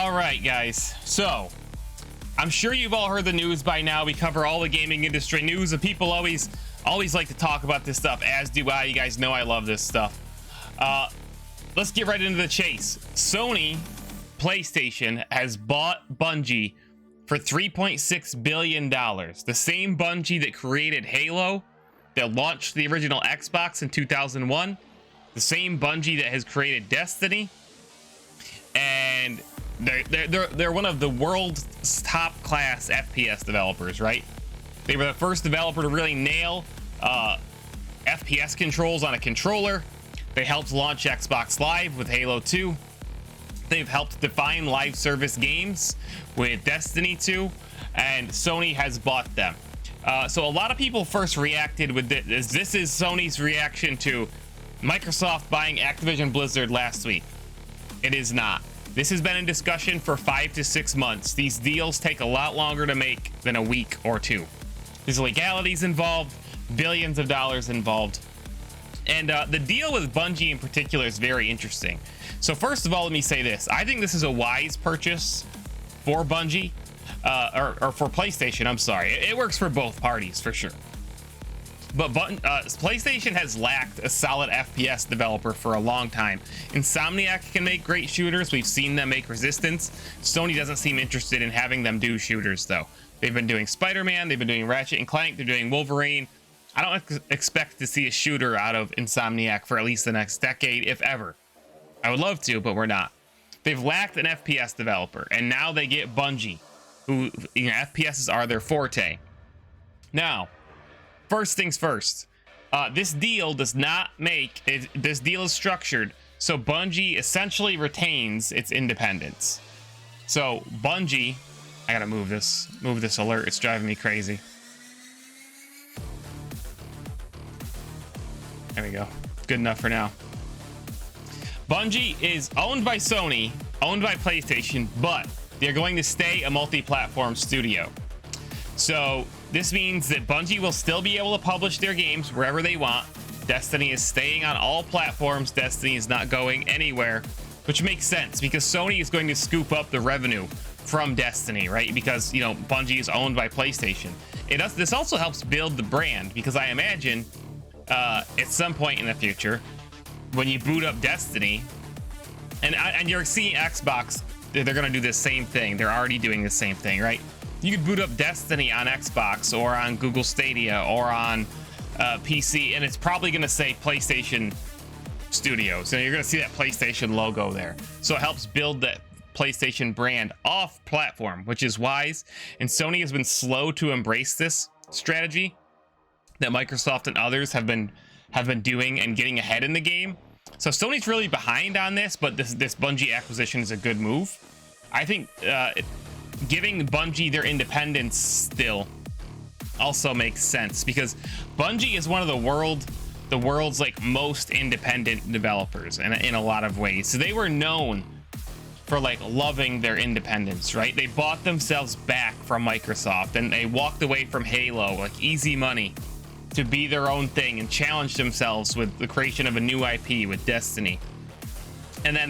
All right, guys. So I'm sure you've all heard the news by now. We cover all the gaming industry news, and people always like to talk about this stuff, as do I. You guys know I love this stuff. Let's get right into the chase. Sony PlayStation has bought Bungie for $3.6 billion. The same Bungie that created Halo, that launched the original Xbox in 2001. The same Bungie that has created Destiny. And they're one of the world's top class FPS developers, right? They were the first developer to really nail FPS controls on a controller. They helped launch Xbox Live with Halo 2. They've helped define live service games with Destiny 2, and Sony has bought them. So a lot of people first reacted with this. This is Sony's reaction to Microsoft buying Activision Blizzard last week. It is not. This has been in discussion for 5 to 6 months. These deals take a lot longer to make than a week or two. There's legalities involved, billions of dollars involved. And the deal with Bungie in particular is very interesting. So first of all, let me say this. I think this is a wise purchase for Bungie, or for PlayStation, I'm sorry. It works for both parties, for sure. But PlayStation has lacked a solid FPS developer for a long time. Insomniac can make great shooters. We've seen them make Resistance. Sony doesn't seem interested in having them do shooters, though. They've been doing Spider-Man, they've been doing Ratchet and Clank, they're doing Wolverine. I don't expect to see a shooter out of Insomniac for at least the next decade, if ever. I would love to, but we're not. They've lacked an FPS developer, and now they get Bungie, who, you know, FPSs are their forte. Now, first things first, this deal does not make it. This deal is structured so Bungie essentially retains its independence. So Bungie, I gotta move this alert. It's driving me crazy. There we go. Good enough for now. Bungie is owned by Sony, owned by PlayStation, but they're going to stay a multi-platform studio. So this means that Bungie will still be able to publish their games wherever they want. Destiny is staying on all platforms. Destiny is not going anywhere, which makes sense because Sony is going to scoop up the revenue from Destiny, right? Because, you know, Bungie is owned by PlayStation. This also helps build the brand, because I imagine at some point in the future, when you boot up Destiny, and you're seeing Xbox, they're going to do the same thing. They're already doing the same thing, right? You could boot up Destiny on Xbox or on Google Stadia or on PC, and it's probably going to say PlayStation Studios. So you're going to see that PlayStation logo there. So it helps build that PlayStation brand off platform, which is wise. And Sony has been slow to embrace this strategy that Microsoft and others have been doing and getting ahead in the game. So Sony's really behind on this, but this Bungie acquisition is a good move. I think giving Bungie their independence still also makes sense, because Bungie is one of the world's like most independent developers in a lot of ways. So they were known for like loving their independence, right? They bought themselves back from Microsoft, and they walked away from Halo, like easy money, to be their own thing and challenge themselves with the creation of a new IP with Destiny. And then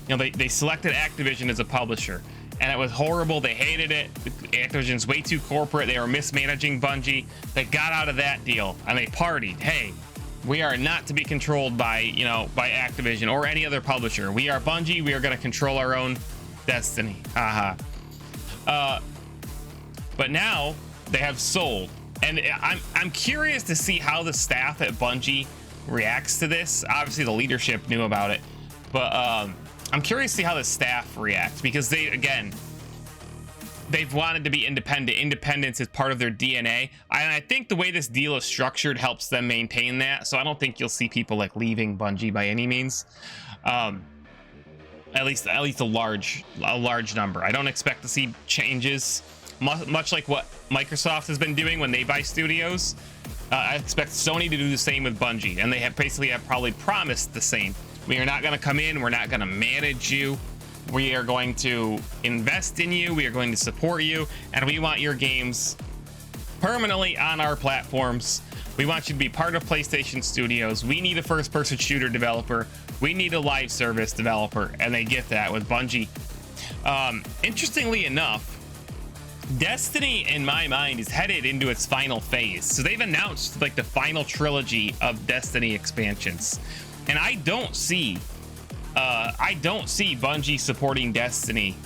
they selected Activision as a publisher, and it was horrible. They hated it. Activision's way too corporate. They were mismanaging Bungie. They got out of that deal and they partied. Hey, we are not to be controlled by Activision or any other publisher. We are Bungie. We are going to control our own destiny. But now they have sold. And I'm curious to see how the staff at Bungie reacts to this. Obviously, the leadership knew about it, but I'm curious to see how the staff reacts, because they've wanted to be independent. Independence is part of their DNA, and I think the way this deal is structured helps them maintain that. So I don't think you'll see people like leaving Bungie by any means. At least a large number. I don't expect to see changes. Much like what Microsoft has been doing when they buy studios, I expect Sony to do the same with Bungie, and they have probably promised the same. We are not going to come in, we're not going to manage you, we are going to invest in you, we are going to support you, and we want your games permanently on our platforms. We want you to be part of PlayStation Studios. We need a first-person shooter developer, we need a live service developer, and they get that with Bungie Interestingly enough, Destiny, in my mind, is headed into its final phase. So they've announced like the final trilogy of Destiny expansions, and I don't see Bungie supporting Destiny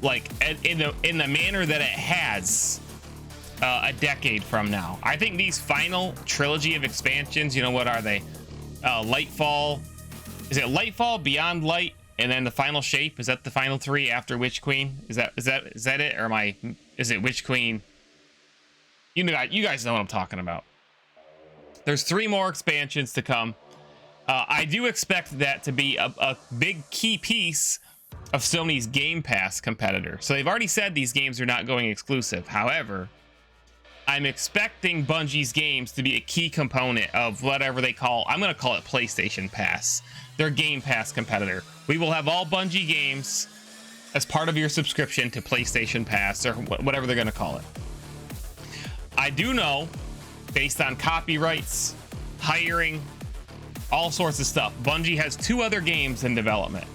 like in the manner that it has a decade from now. I think these final trilogy of expansions, you know, what are they? Lightfall, is it Lightfall, Beyond Light, and then the final shape? Is that the final three after Witch Queen? Is that it, or is it Witch Queen? You guys know what I'm talking about. There's 3 more expansions to come. I do expect that to be a big key piece of Sony's Game Pass competitor. So they've already said these games are not going exclusive. However, I'm expecting Bungie's games to be a key component of whatever they call, I'm going to call it PlayStation Pass, their Game Pass competitor. We will have all Bungie games as part of your subscription to PlayStation Pass, or whatever they're going to call it. I do know, based on copyrights, hiring, all sorts of stuff, Bungie has 2 other games in development.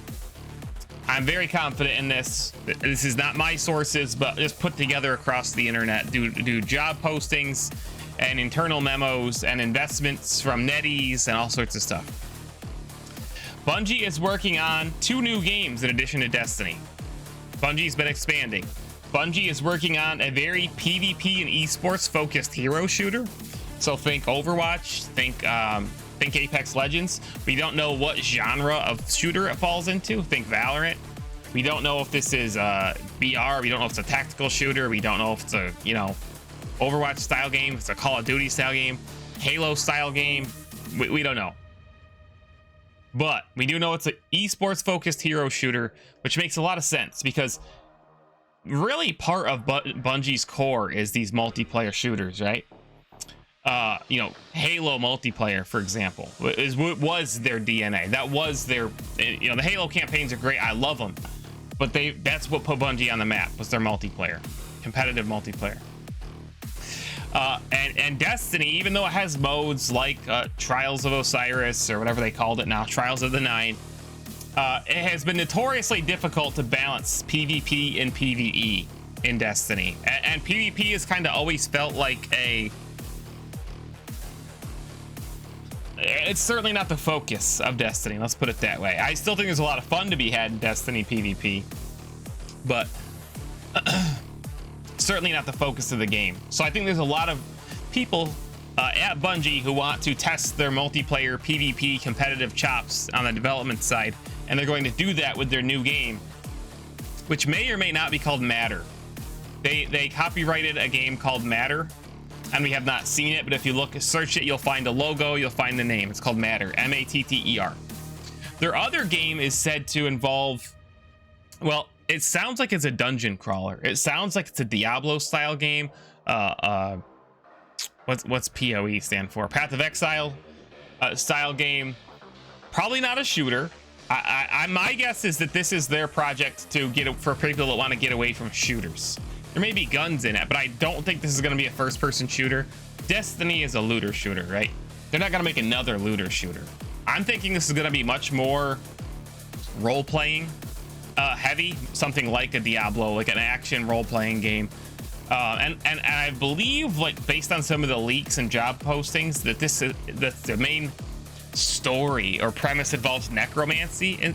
I'm very confident in this. This is not my sources, but just put together across the internet. Do job postings and internal memos and investments from NetEase and all sorts of stuff. Bungie is working on 2 new games in addition to Destiny. Bungie's been expanding. Bungie is working on a very PvP and esports focused hero shooter. So think Overwatch, think Apex Legends. We don't know what genre of shooter it falls into. Think Valorant. We don't know if this is BR. We don't know if it's a tactical shooter. We don't know if it's a, you know, Overwatch style game. If it's a Call of Duty style game, Halo style game. We don't know. But we do know it's an esports focused hero shooter, which makes a lot of sense because really part of Bungie's core is these multiplayer shooters, right? You know, Halo multiplayer, for example, was their DNA. That was their, you know, the Halo campaigns are great. I love them, but that's what put Bungie on the map, was their multiplayer, competitive multiplayer. And Destiny, even though it has modes like Trials of Osiris, or whatever they called it now, Trials of the Nine, it has been notoriously difficult to balance PvP and PvE in Destiny. And PvP has kind of always felt like it's certainly not the focus of Destiny, let's put it that way. I still think there's a lot of fun to be had in Destiny PvP, but certainly not the focus of the game. So I think there's a lot of people at Bungie who want to test their multiplayer PvP competitive chops on the development side, and they're going to do that with their new game, which may or may not be called Matter. They copyrighted a game called Matter, and we have not seen it, but if you search it, you'll find a logo, you'll find the name. It's called Matter, M-A-T-T-E-R. Their other game is said to involve, well, it sounds like it's a dungeon crawler. It sounds like it's a Diablo style game. What's PoE stand for? Path of Exile style game. Probably not a shooter. My guess is that this is their project to for people that want to get away from shooters. There may be guns in it, but I don't think this is going to be a first-person shooter. Destiny is a looter shooter, right? They're not going to make another looter shooter. I'm thinking this is going to be much more role-playing heavy, something like a Diablo, like an action role-playing game. And I believe, like, based on some of the leaks and job postings, that the main story or premise involves necromancy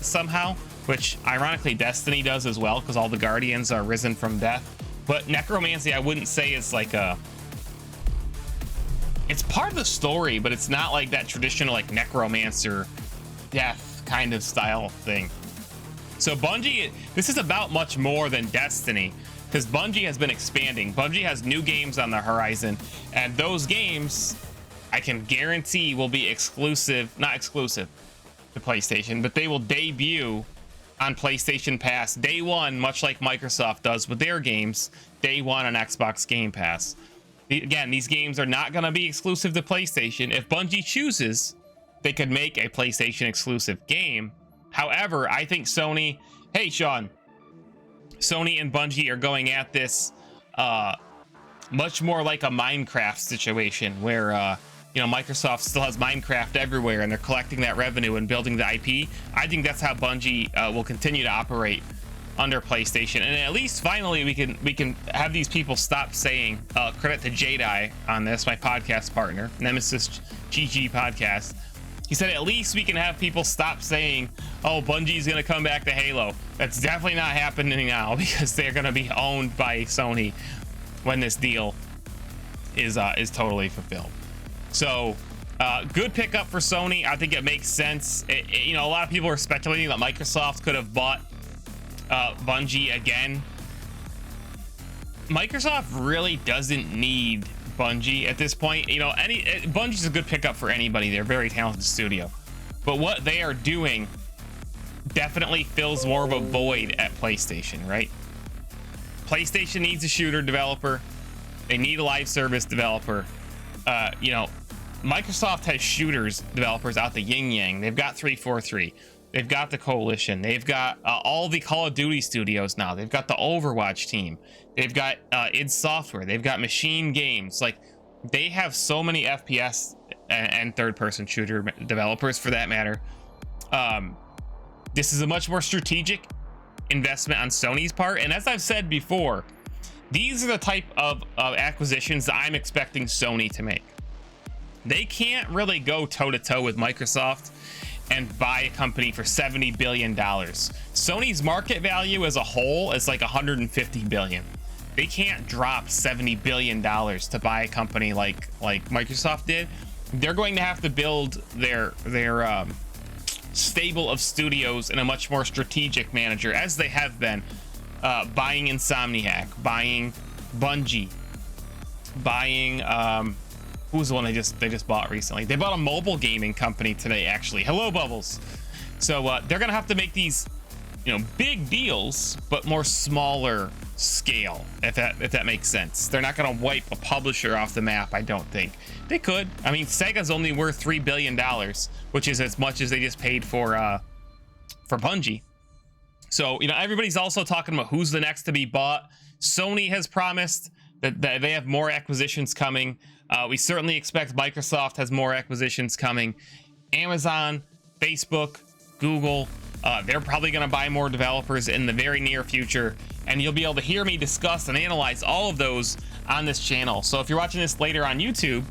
somehow, which ironically Destiny does as well, because all the guardians are risen from death. But necromancy, I wouldn't say is like it's part of the story, but it's not like that traditional like necromancer death kind of style thing. So Bungie, this is about much more than Destiny, because Bungie has been expanding. Bungie has new games on the horizon, and those games I can guarantee will be exclusive, not exclusive to PlayStation, but they will debut on PlayStation Pass day one, much like Microsoft does with their games day one on Xbox Game Pass. Again, these games are not going to be exclusive to PlayStation. If Bungie chooses, they could make a PlayStation exclusive game. However, I think Sony, hey Sean, Sony and Bungie are going at this much more like a Minecraft situation, where you know, Microsoft still has Minecraft everywhere and they're collecting that revenue and building the IP. I think that's how Bungie will continue to operate under PlayStation. And at least finally we can have these people stop saying, credit to Jedi on this, my podcast partner, Nemesis GG podcast. He said at least we can have people stop saying, oh, Bungie's gonna come back to Halo. That's definitely not happening now, because they're gonna be owned by Sony when this deal is totally fulfilled. So good pickup for Sony. I think it makes sense. You know, a lot of people are speculating that Microsoft could have bought Bungie again. Microsoft really doesn't need Bungie at this point. You know, Bungie's a good pickup for anybody. They're a very talented studio, but what they are doing definitely fills more of a void at PlayStation, right? PlayStation needs a shooter developer. They need a live service developer. You know, Microsoft has shooters developers out the yin yang. They've got 343. They've got the Coalition. They've got all the Call of Duty studios now. They've got the Overwatch team. They've got id Software. They've got Machine Games. Like, they have so many FPS and third-person shooter developers, for that matter. This is a much more strategic investment on Sony's part. And as I've said before, these are the type of acquisitions that I'm expecting Sony to make. They can't really go toe-to-toe with Microsoft and buy a company for $70 billion. Sony's market value as a whole is like $150 billion. They can't drop $70 billion to buy a company like Microsoft did. They're going to have to build their stable of studios in a much more strategic manner, as they have been, buying Insomniac, buying Bungie, buying who's the one they just bought recently? They bought a mobile gaming company today, actually. Hello, Bubbles. So they're gonna have to make these, you know, big deals, but more smaller scale, if that makes sense. They're not gonna wipe a publisher off the map, I don't think. They could. I mean, Sega's only worth $3 billion, which is as much as they just paid for Bungie. So, you know, everybody's also talking about who's the next to be bought. Sony has promised that they have more acquisitions coming. We certainly expect Microsoft has more acquisitions coming. Amazon, Facebook, Google, they're probably going to buy more developers in the very near future, and you'll be able to hear me discuss and analyze all of those on this channel. So if you're watching this later on YouTube,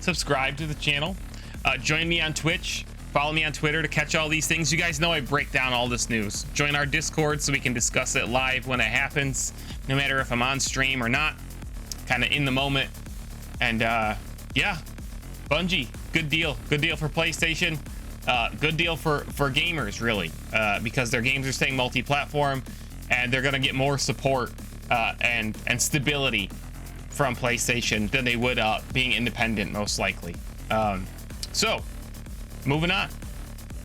subscribe to the channel, join me on Twitch, follow me on Twitter to catch all these things. You guys know I break down all this news. Join our Discord so we can discuss it live when it happens, no matter if I'm on stream or not, kind of in the moment. And yeah, Bungie, good deal for PlayStation, good deal for gamers, really, because their games are staying multi-platform, and they're gonna get more support and stability from PlayStation than they would being independent, most likely. So moving on.